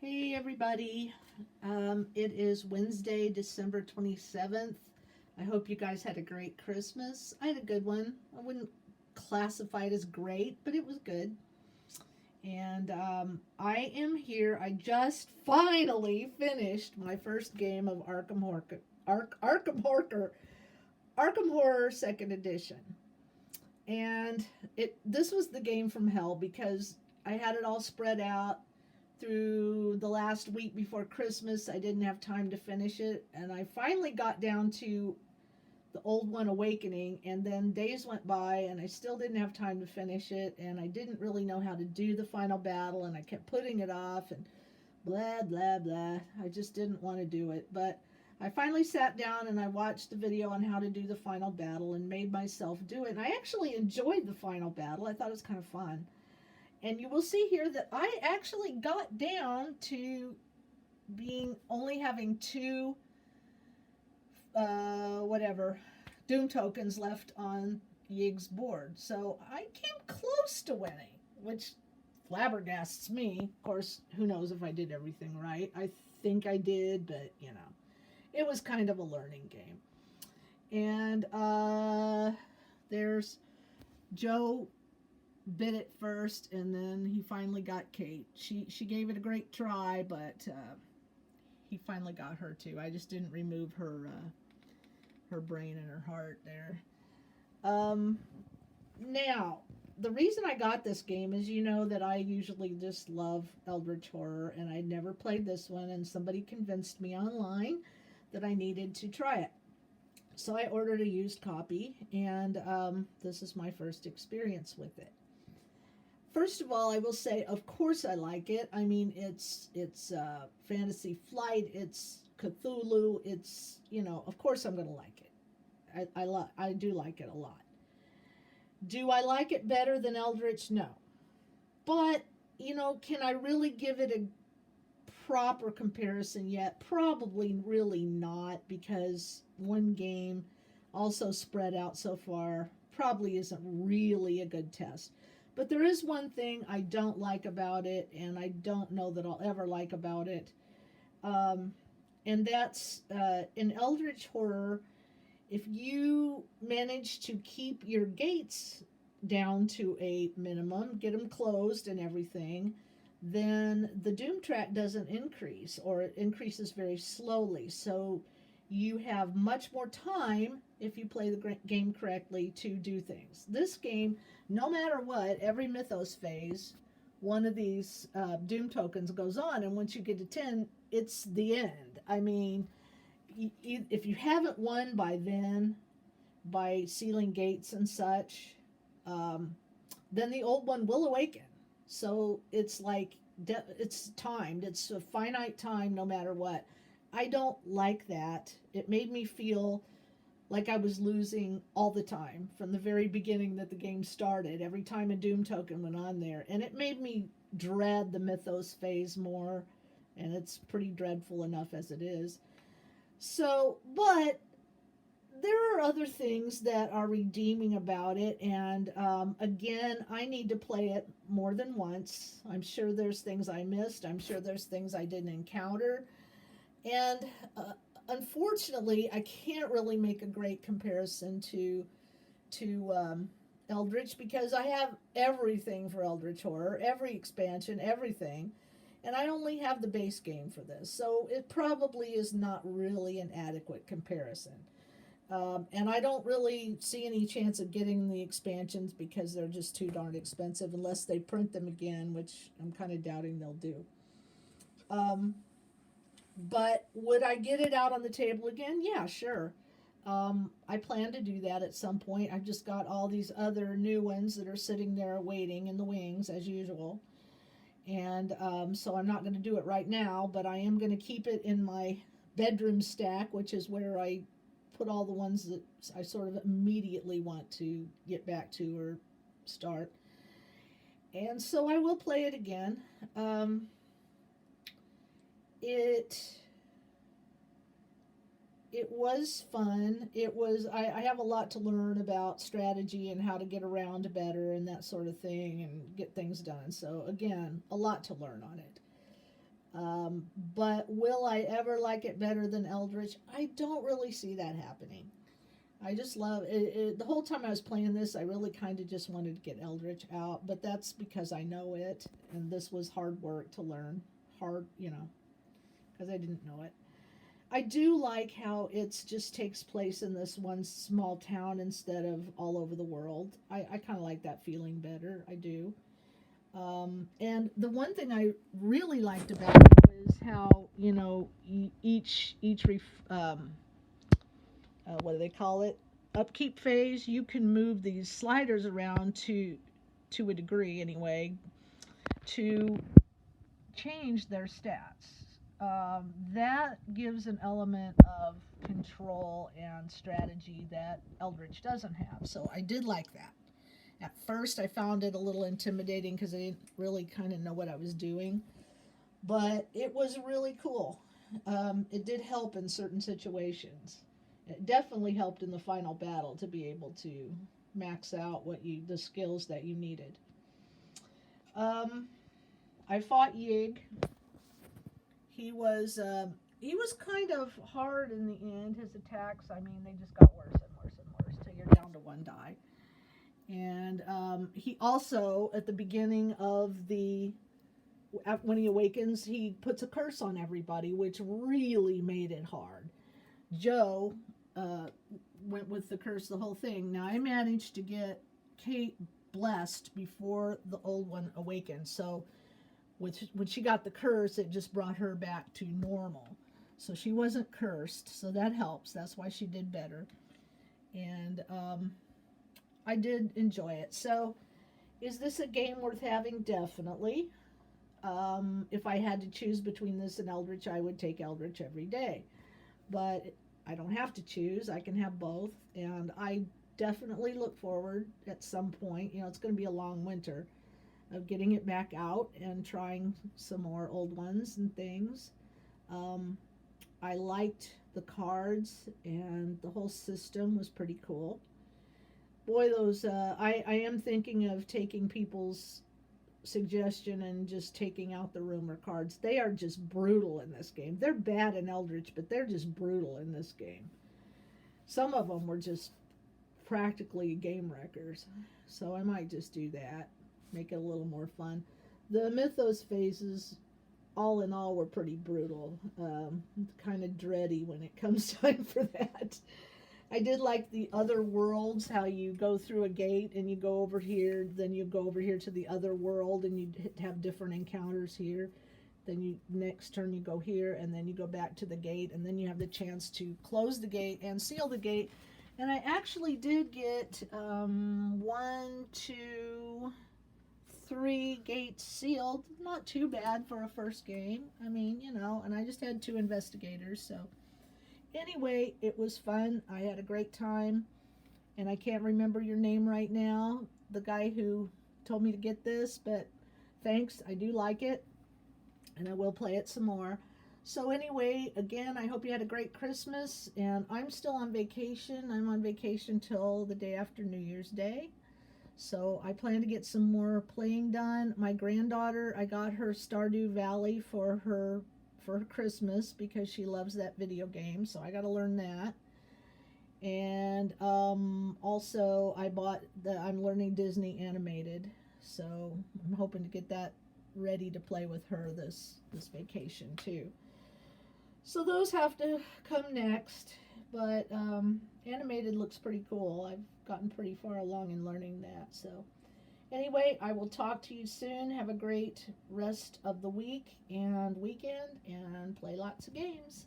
Hey everybody. It is Wednesday, December 27th. I hope you guys had a great Christmas. I had a good one. I wouldn't classify it as great, but it was good. And I am here. I just finally finished my first game of Arkham Horror Second Edition. And this was the game from hell because I had it all spread out through the last week before Christmas. I didn't have time to finish it, and I finally got down to the old one, Awakening, and then days went by and I still didn't have time to finish it, and I didn't really know how to do the final battle, and I kept putting it off and blah blah blah. I just didn't want to do it, but I finally sat down and I watched the video on how to do the final battle and made myself do it, and I actually enjoyed the final battle. I thought it was kind of fun. And you will see here that I actually got down to being only having two, whatever, Doom tokens left on Yig's board. So I came close to winning, which flabbergasts me. Of course, who knows if I did everything right. I think I did, but, it was kind of a learning game. And there's Joe bit it first, and then he finally got Kate. She gave it a great try, but he finally got her too. I just didn't remove her brain and her heart there. Now, the reason I got this game is that I usually just love Eldritch Horror, and I'd never played this one, and somebody convinced me online that I needed to try it. So I ordered a used copy, and this is my first experience with it. First of all, I will say, of course I like it. I mean, it's Fantasy Flight, it's Cthulhu, it's, of course I'm going to like it. I do like it a lot. Do I like it better than Eldritch? No. But, can I really give it a proper comparison yet? Probably really not, because one game also spread out so far probably isn't really a good test. But there is one thing I don't like about it, and I don't know that I'll ever like about it. And that's in Eldritch Horror, if you manage to keep your gates down to a minimum, get them closed and everything, then the Doom track doesn't increase, or it increases very slowly. So you have much more time, if you play the game correctly, to do things. This game, no matter what, every Mythos phase, one of these Doom tokens goes on, and once you get to 10, it's the end. I mean, if you haven't won by then, by sealing gates and such, then the old one will awaken. So it's like, it's timed. It's a finite time no matter what. I don't like that. It made me feel like I was losing all the time from the very beginning that the game started. Every time a Doom token went on there. And it made me dread the Mythos phase more. And it's pretty dreadful enough as it is. So, but there are other things that are redeeming about it. And again, I need to play it more than once. I'm sure there's things I missed. I'm sure there's things I didn't encounter. And unfortunately, I can't really make a great comparison to Eldritch, because I have everything for Eldritch Horror, every expansion, everything, and I only have the base game for this. So it probably is not really an adequate comparison. And I don't really see any chance of getting the expansions because they're just too darn expensive, unless they print them again, which I'm kind of doubting they'll do. But would I get it out on the table again? Yeah, sure. I plan to do that at some point. I've just got all these other new ones that are sitting there waiting in the wings, as usual. And so I'm not going to do it right now, but I am going to keep it in my bedroom stack, which is where I put all the ones that I sort of immediately want to get back to or start. And so I will play it again. It was fun. I have a lot to learn about strategy and how to get around better and that sort of thing and get things done. So again, a lot to learn on it. But will I ever like it better than Eldritch? I don't really see that happening. I just love it. The whole time I was playing this, I really kind of just wanted to get Eldritch out, but that's because I know it, and this was hard work to learn. Hard, because I didn't know it. I do like how it just takes place in this one small town instead of all over the world. I kind of like that feeling better. I do. And the one thing I really liked about it was how what do they call it? Upkeep phase. You can move these sliders around to a degree anyway to change their stats. That gives an element of control and strategy that Eldritch doesn't have. So I did like that. At first, I found it a little intimidating because I didn't really kind of know what I was doing, but it was really cool. It did help in certain situations. It definitely helped in the final battle to be able to max out the skills that you needed. Um, I fought Yig. He was kind of hard in the end. His attacks, I mean, they just got worse and worse and worse till you're down to one die. And he also, at the beginning of when he awakens, he puts a curse on everybody, which really made it hard. Joe went with the curse the whole thing. Now, I managed to get Kate blessed before the old one awakened. So when she got the curse, it just brought her back to normal. So she wasn't cursed, so that helps. That's why she did better. And I did enjoy it. So is this a game worth having? Definitely. If I had to choose between this and Eldritch, I would take Eldritch every day. But I don't have to choose. I can have both. And I definitely look forward at some point. It's going to be a long winter of getting it back out and trying some more old ones and things. I liked the cards, and the whole system was pretty cool. Boy, those I am thinking of taking people's suggestion and just taking out the rumor cards. They are just brutal in this game. They're bad in Eldritch, but they're just brutal in this game. Some of them were just practically game wreckers. So I might just do that. Make it a little more fun. The Mythos phases, all in all, were pretty brutal. Kind of dready when it comes time for that. I did like the other worlds, how you go through a gate and you go over here, then you go over here to the other world and you have different encounters here. Then next turn you go here and then you go back to the gate and then you have the chance to close the gate and seal the gate. And I actually did get 1, 2, 3 gates sealed. Not too bad for a first game. I mean, and I just had 2 investigators, so anyway, it was fun. I had a great time, and I can't remember your name right now, the guy who told me to get this, but thanks. I do like it, and I will play it some more. So anyway, again, I hope you had a great Christmas, and I'm still on vacation. I'm on vacation till the day after New Year's Day. So I plan to get some more playing done. My granddaughter, I got her Stardew Valley for her Christmas because she loves that video game. So I got to learn that. And also I'm learning Disney animated. So I'm hoping to get that ready to play with her this vacation too. So those have to come next. But animated looks pretty cool. I've gotten pretty far along in learning that. So anyway, I will talk to you soon. Have a great rest of the week and weekend and play lots of games.